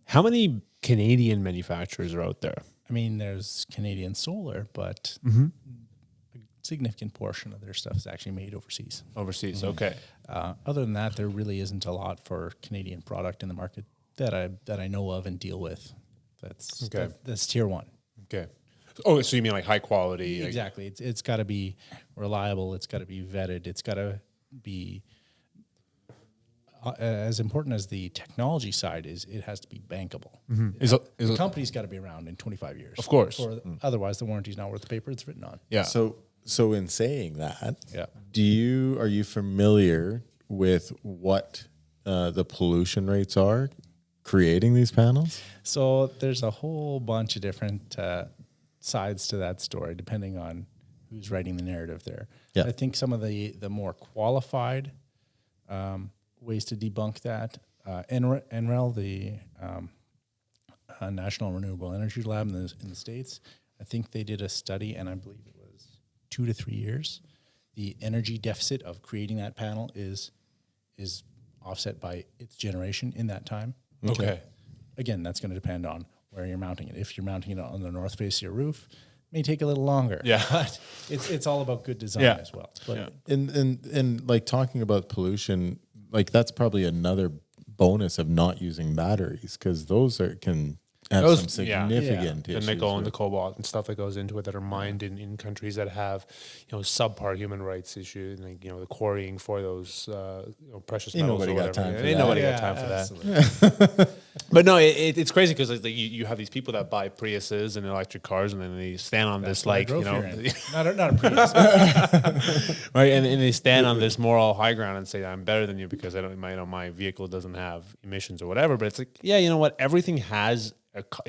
How many Canadian manufacturers are out there? I mean, there's Canadian Solar, but a significant portion of their stuff is actually made overseas. Overseas, okay. Other than that, there really isn't a lot for Canadian product in the market that I know of and deal with. That's tier one. Okay. Oh, so you mean like high quality? Exactly. It's got to be reliable. It's got to be vetted. It's got to be as important as the technology side is. It has to be bankable. The company's got to be around in 25 years, of course. Otherwise, the warranty's not worth the paper it's written on. Yeah. So in saying that, are you familiar with what the pollution rates are creating these panels? So there's a whole bunch of different sides to that story, depending on who's writing the narrative there. Yeah. I think some of the more qualified ways to debunk that, NREL, the National Renewable Energy Lab in the States, I think they did a study, and I believe it was 2 to 3 years. The energy deficit of creating that panel is offset by its generation in that time. Okay. Again, that's going to depend on where you're mounting it. If you're mounting it on the north face of your roof, it may take a little longer. Yeah. But it's all about good design as well. But And like talking about pollution, like that's probably another bonus of not using batteries, because those can have some significant the issues. nickel and the cobalt and stuff that goes into it that are mined in countries that have, subpar human rights issues, like, the quarrying for those precious metals. Nobody got time for that. Ain't nobody got time for that. But no, it's crazy because like you have these people that buy Priuses and electric cars, and then they stand on this not a Prius. right, and they stand on this moral high ground and say I'm better than you because my vehicle doesn't have emissions or whatever. But it's like, you know what, everything has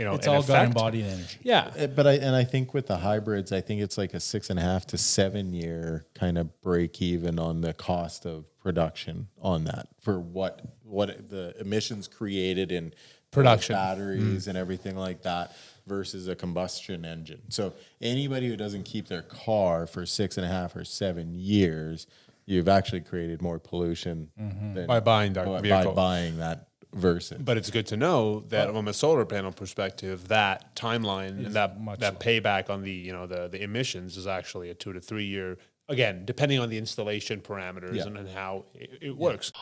it's all got embodied energy. Yeah, but I think with the hybrids, I think it's like a 6.5 to 7 year kind of break even on the cost of production on that for what the emissions created in production batteries and everything like that versus a combustion engine. So anybody who doesn't keep their car for 6.5 or 7 years, you've actually created more pollution than by buying that vehicle. By buying that versus. But it's good to know that from a solar panel perspective, that timeline and that payback on the emissions is actually a 2 to 3 year, again, depending on the installation parameters and how it works.